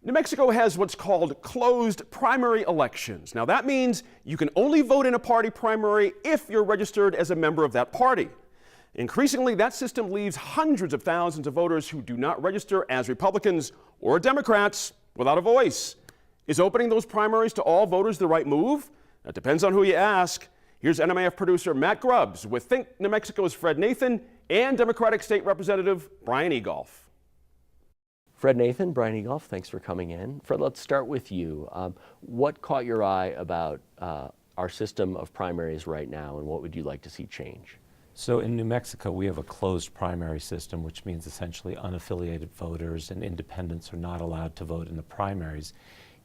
New Mexico has what's called closed primary elections. Now that means you can only vote in a party primary if you're registered as a member of that party. Increasingly, that system leaves hundreds of thousands of voters who do not register as Republicans or Democrats without a voice. Is opening those primaries to all voters the right move? That depends on who you ask. Here's NMAF producer Matt Grubbs with Think New Mexico's Fred Nathan and Democratic State Representative Brian Egolf. Fred Nathan, Brian Egolf, thanks for coming in. Fred, let's start with you. What caught your eye about our system of primaries right now, and what would you like to see change? So in New Mexico, we have a closed primary system, which means essentially unaffiliated voters and independents are not allowed to vote in the primaries,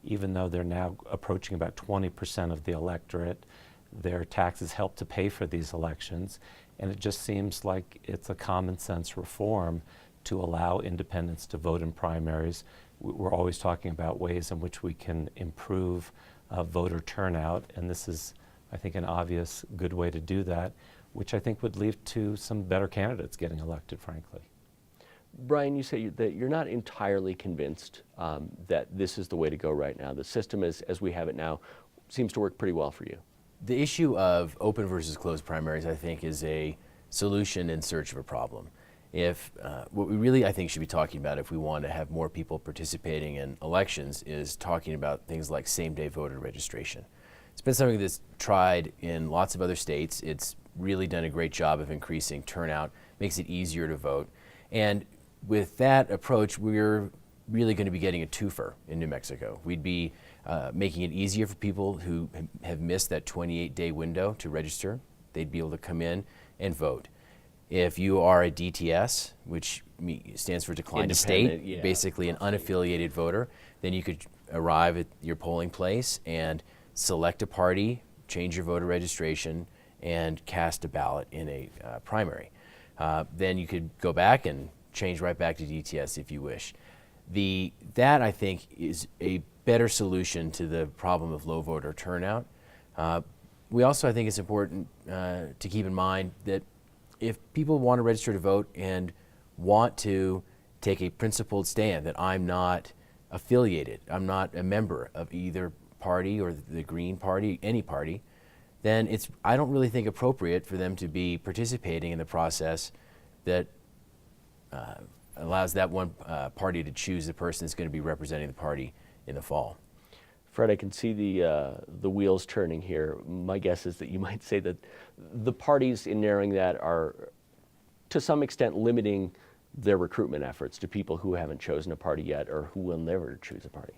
even though they're now approaching about 20% of the electorate. Their taxes help to pay for these elections, and it just seems like it's a common sense reform to allow independents to vote in primaries. We're always talking about ways in which we can improve voter turnout, and this is, I think, an obvious good way to do that, which I think would lead to some better candidates getting elected, frankly. Brian, you say that you're not entirely convinced that this is the way to go right now. The system, as we have it now, seems to work pretty well for you. The issue of open versus closed primaries, I think, is a solution in search of a problem. If what we really, I think, should be talking about if we want to have more people participating in elections is talking about things like same-day voter registration. It's been something that's tried in lots of other states. It's really done a great job of increasing turnout, makes it easier to vote. And with that approach, we're really going to be getting a twofer in New Mexico. We'd be making it easier for people who have missed that 28-day window to register. They'd be able to come in and vote. If you are a DTS, which stands for Declined to State, yeah, basically an unaffiliated voter, then you could arrive at your polling place and select a party, change your voter registration, and cast a ballot in a primary. Then you could go back and change right back to DTS if you wish. That, I think, is a better solution to the problem of low voter turnout. We also, I think it's important to keep in mind that if people want to register to vote and want to take a principled stand that I'm not affiliated, I'm not a member of either party or the Green Party, any party, then it's, I don't really think, appropriate for them to be participating in the process that allows that one party to choose the person that's going to be representing the party in the fall. Fred, I can see the wheels turning here. My guess is that you might say that the parties in narrowing that are, to some extent, limiting their recruitment efforts to people who haven't chosen a party yet or who will never choose a party.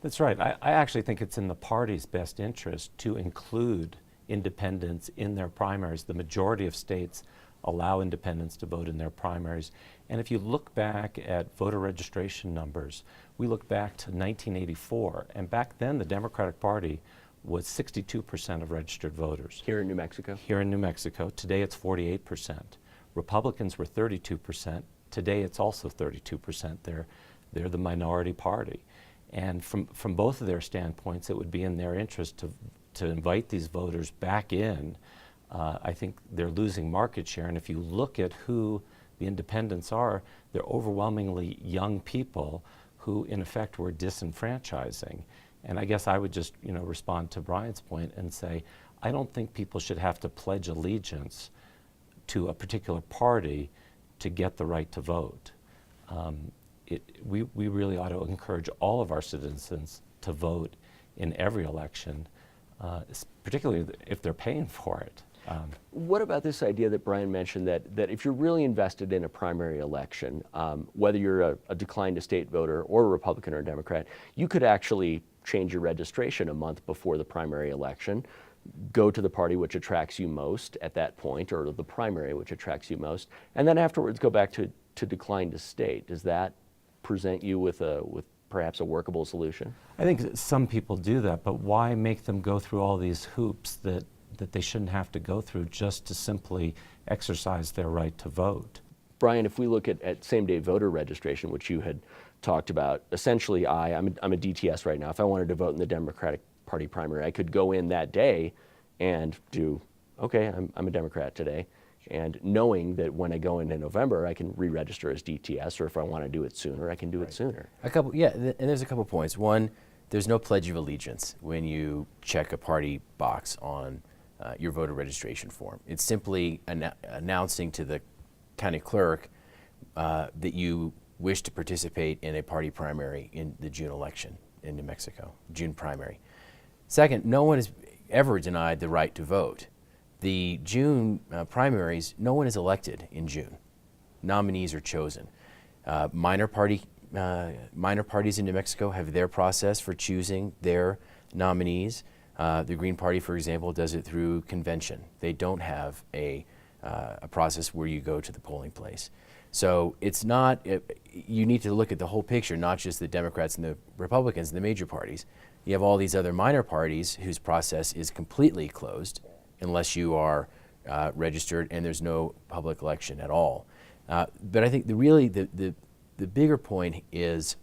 That's right. I actually think it's in the party's best interest to include independents in their primaries. The majority of states allow independents to vote in their primaries. And if you look back at voter registration numbers, we look back to 1984, and back then the Democratic Party was 62% of registered voters. Here in New Mexico? Here in New Mexico. Today it's 48%. Republicans were 32%. Today it's also 32%. They're the minority party. And from both of their standpoints, it would be in their interest to invite these voters back in. I think they're losing market share, and if you look at who the independents are, they're overwhelmingly young people who, in effect, were disenfranchising. And I guess I would just, respond to Brian's point and say, I don't think people should have to pledge allegiance to a particular party to get the right to vote. We really ought to encourage all of our citizens to vote in every election, particularly if they're paying for it. What about this idea that Brian mentioned that if you're really invested in a primary election, whether you're a declined to state voter or a Republican or a Democrat, you could actually change your registration a month before the primary election, go to the party which attracts you most at that point, or the primary which attracts you most, and then afterwards go back to declined to state. Does that present you with perhaps a workable solution? I think some people do that, but why make them go through all these hoops that they shouldn't have to go through just to simply exercise their right to vote? Brian, if we look at same-day voter registration, which you had talked about, essentially I'm a DTS right now. If I wanted to vote in the Democratic Party primary, I could go in that day and do, okay, I'm a Democrat today. And knowing that when I go in November, I can re-register as DTS, or if I want to do it sooner, I can do it sooner. And there's a couple points. One, there's no pledge of allegiance when you check a party box on your voter registration form. It's simply announcing to the county clerk that you wish to participate in a party primary in the June election in New Mexico, June primary. Second, no one is ever denied the right to vote. The June primaries, no one is elected in June. Nominees are chosen. Minor parties in New Mexico have their process for choosing their nominees. The Green Party, for example, does it through convention. They don't have a process where you go to the polling place. So it's not, you need to look at the whole picture, not just the Democrats and the Republicans and the major parties. You have all these other minor parties whose process is completely closed unless you are registered and there's no public election at all. But I think the bigger point is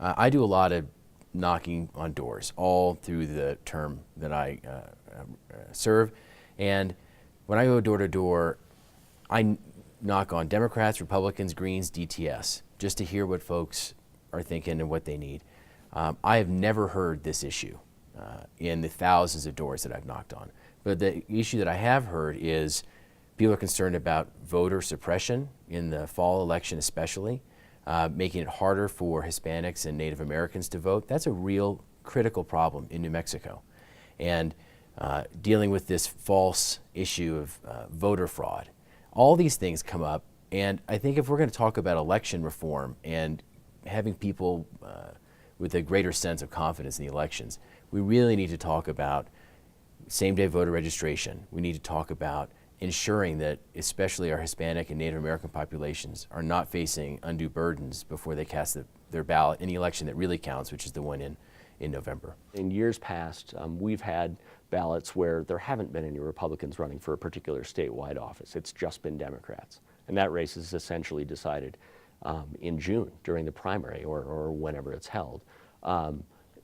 I do a lot of knocking on doors all through the term that I serve. And when I go door to door, I knock on Democrats, Republicans, Greens, DTS, just to hear what folks are thinking and what they need. I have never heard this issue in the thousands of doors that I've knocked on. But the issue that I have heard is people are concerned about voter suppression in the fall election especially, making it harder for Hispanics and Native Americans to vote. That's a real critical problem in New Mexico. And dealing with this false issue of voter fraud. All these things come up, and I think if we're going to talk about election reform and having people with a greater sense of confidence in the elections, we really need to talk about same-day voter registration. We need to talk about ensuring that especially our Hispanic and Native American populations are not facing undue burdens before they cast their ballot in the election that really counts, which is the one in November. In years past, we've had ballots where there haven't been any Republicans running for a particular statewide office. It's just been Democrats. And that race is essentially decided in June during the primary or whenever it's held.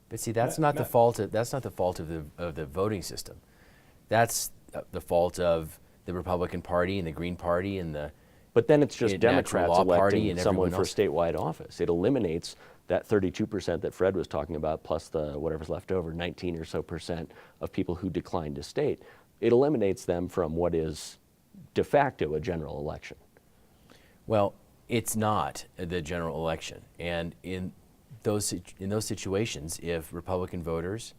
But see, that's not the fault of the voting system. That's the fault of the Republican Party and the Green Party and the But then it's just Natural Democrats Law Party electing and someone everyone for else. statewide office. It eliminates that 32% that Fred was talking about, plus the whatever's left over, 19 or so percent of people who declined to state. It eliminates them from what is de facto a general election. Well, it's not the general election, and in those situations, if Republican voters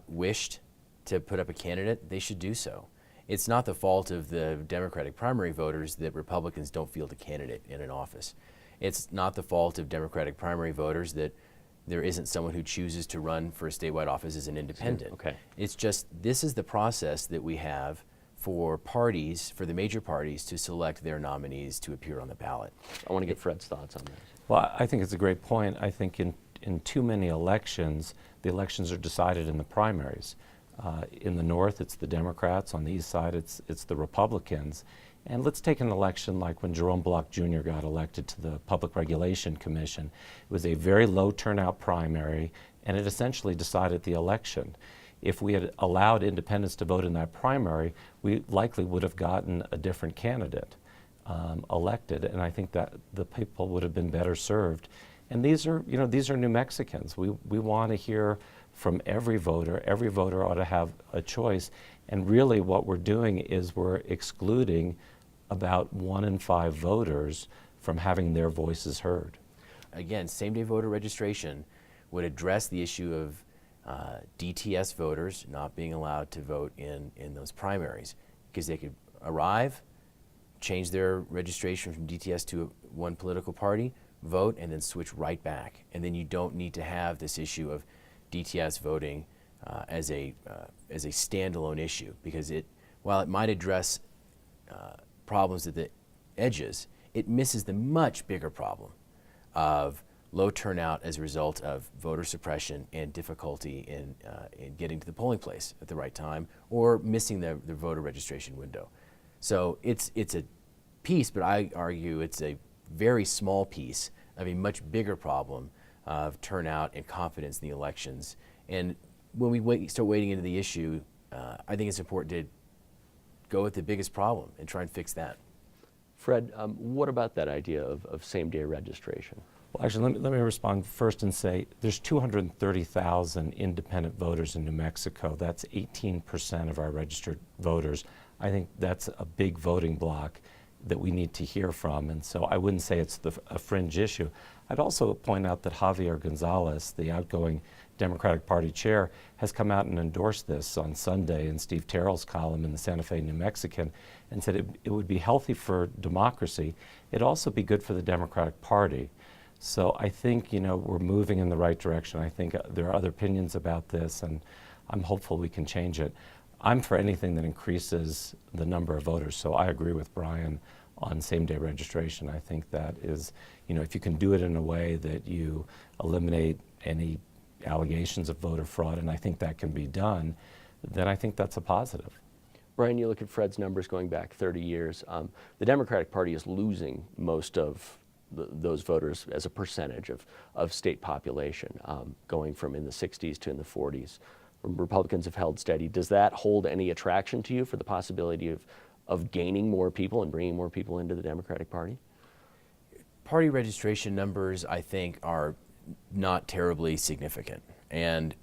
wished to put up a candidate, they should do so. It's not the fault of the Democratic primary voters that Republicans don't field a candidate in an office. It's not the fault of Democratic primary voters that there isn't someone who chooses to run for a statewide office as an independent. Okay. It's just, this is the process that we have for parties, for the major parties, to select their nominees to appear on the ballot. I want to get Fred's thoughts on this. Well, I think it's a great point. I think in too many elections, the elections are decided in the primaries. In the north, it's the Democrats. On the east side, it's the Republicans. And let's take an election like when Jerome Block Jr. got elected to the Public Regulation Commission. It was a very low turnout primary, and it essentially decided the election. If we had allowed independents to vote in that primary, we likely would have gotten a different candidate elected, and I think that the people would have been better served. And these are New Mexicans. We want to hear from every voter. Every voter ought to have a choice. And really what we're doing is we're excluding about 1 in 5 voters from having their voices heard. Again, same-day voter registration would address the issue of DTS voters not being allowed to vote in those primaries, because they could arrive, change their registration from DTS to one political party, vote, and then switch right back. And then you don't need to have this issue of DTS voting as a standalone issue, because while it might address problems at the edges, it misses the much bigger problem of low turnout as a result of voter suppression and difficulty in getting to the polling place at the right time, or missing the voter registration window. So it's a piece, but I argue it's a very small piece of a much bigger problem of turnout and confidence in the elections. And when we start wading into the issue, I think it's important to go with the biggest problem and try and fix that. Fred, what about that idea of same-day registration? Well, actually, let me respond first and say there's 230,000 independent voters in New Mexico. That's 18% of our registered voters. I think that's a big voting bloc that we need to hear from, and so I wouldn't say it's a fringe issue. I'd also point out that Javier Gonzalez, the outgoing Democratic Party chair, has come out and endorsed this on Sunday in Steve Terrell's column in the Santa Fe New Mexican, and said it would be healthy for democracy. It'd also be good for the Democratic Party. So I think, we're moving in the right direction. I think there are other opinions about this, and I'm hopeful we can change it. I'm for anything that increases the number of voters, so I agree with Brian on same-day registration. I think that is, if you can do it in a way that you eliminate any allegations of voter fraud, and I think that can be done, then I think that's a positive. Brian, you look at Fred's numbers going back 30 years. The Democratic Party is losing most of those voters as a percentage of state population, going from in the 60s to in the 40s. Republicans have held steady. Does that hold any attraction to you for the possibility of gaining more people and bringing more people into the Democratic Party? Party registration numbers, I think, are not terribly significant, and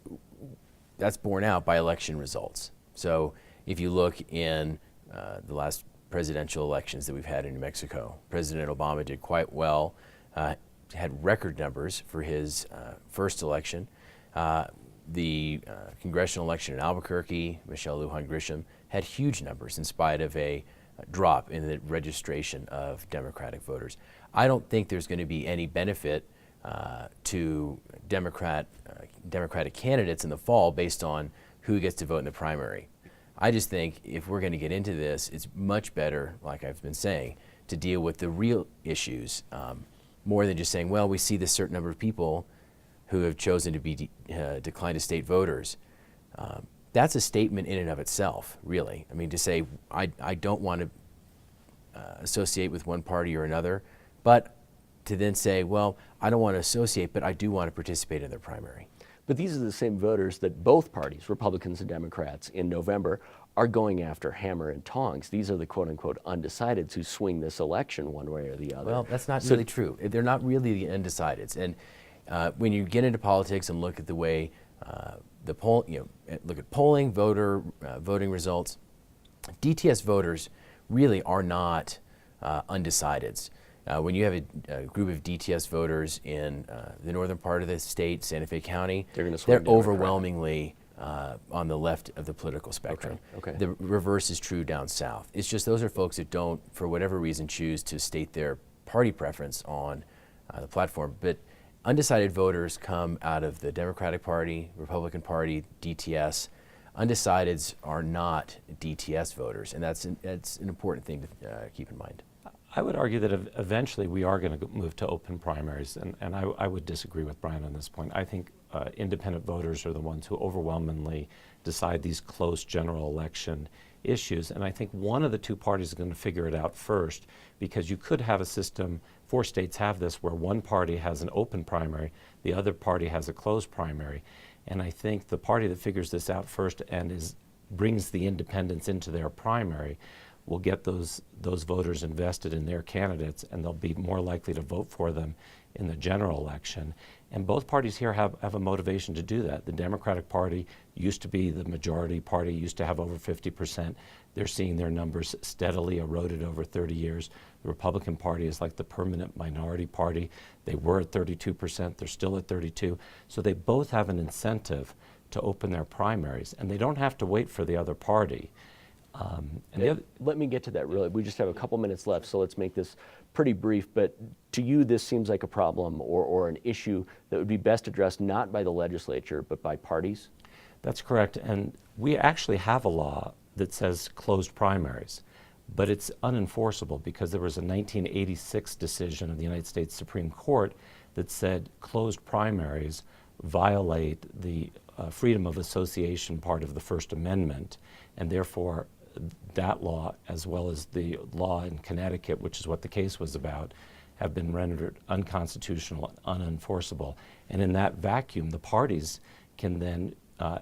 that's borne out by election results. So if you look in the last presidential elections that we've had in New Mexico, President Obama did quite well, had record numbers for his first election. The congressional election in Albuquerque, Michelle Lujan Grisham, had huge numbers in spite of a drop in the registration of Democratic voters. I don't think there's going to be any benefit to Democratic candidates in the fall based on who gets to vote in the primary. I just think if we're going to get into this, it's much better, like I've been saying, to deal with the real issues more than just saying, well, we see this certain number of people who have chosen to be declined as state voters. That's a statement in and of itself, really. I mean, to say, I don't want to associate with one party or another, but to then say, well, I don't want to associate, but I do want to participate in their primary. But these are the same voters that both parties, Republicans and Democrats, in November are going after hammer and tongs. These are the quote-unquote undecideds who swing this election one way or the other. Well, that's not really true. They're not really the undecideds. And when you get into politics and look at the way look at polling, voting results, DTS voters really are not undecideds. When you have a group of DTS voters in the northern part of the state, Santa Fe County, they're overwhelmingly on the left of the political spectrum. Okay. The reverse is true down south. It's just those are folks that don't, for whatever reason, choose to state their party preference on the platform. But undecided voters come out of the Democratic Party, Republican Party, DTS. Undecideds are not DTS voters, and that's an important thing to keep in mind. I would argue that eventually we are going to move to open primaries, and I would disagree with Brian on this point. I think independent voters are the ones who overwhelmingly decide these close general election issues, and I think one of the two parties is going to figure it out first, because you could have a system, 4 states have this, where one party has an open primary, the other party has a closed primary, and I think the party that figures this out first and brings the independents into their primary will get those voters invested in their candidates, and they'll be more likely to vote for them in the general election. And both parties here have a motivation to do that. The Democratic Party used to be the majority party, used to have over 50%. They're seeing their numbers steadily eroded over 30 years. The Republican Party is like the permanent minority party. They were at 32%, they're still at 32%. So they both have an incentive to open their primaries, and they don't have to wait for the other party. Let me get to that really. We just have a couple minutes left, so let's make this pretty brief. But to you, this seems like a problem or an issue that would be best addressed not by the legislature, but by parties? That's correct. And we actually have a law that says closed primaries, but it's unenforceable because there was a 1986 decision of the United States Supreme Court that said closed primaries violate the freedom of association part of the First Amendment, and therefore that law, as well as the law in Connecticut, which is what the case was about, have been rendered unconstitutional and unenforceable. And in that vacuum, the parties can then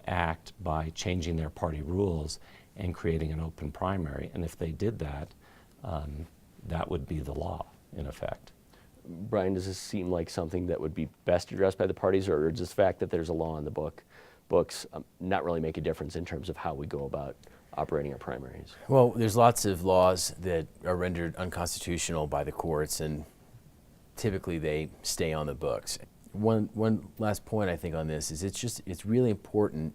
act by changing their party rules and creating an open primary. And if they did that, that would be the law, in effect. Brian, does this seem like something that would be best addressed by the parties, or does the fact that there's a law in the books not really make a difference in terms of how we go about operating our primaries? Well, there's lots of laws that are rendered unconstitutional by the courts, and typically they stay on the books. One last point I think on this is it's really important.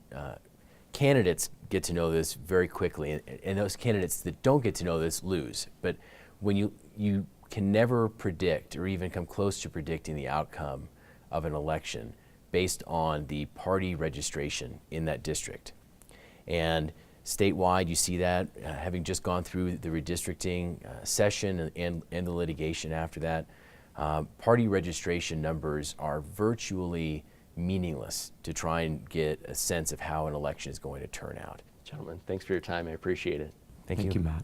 Candidates get to know this very quickly, and those candidates that don't get to know this lose. But when you can never predict or even come close to predicting the outcome of an election based on the party registration in that district. And statewide, you see that, having just gone through the redistricting session and the litigation after that, party registration numbers are virtually meaningless to try and get a sense of how an election is going to turn out. Gentlemen, thanks for your time. I appreciate it. Thank Thank you. you, Matt.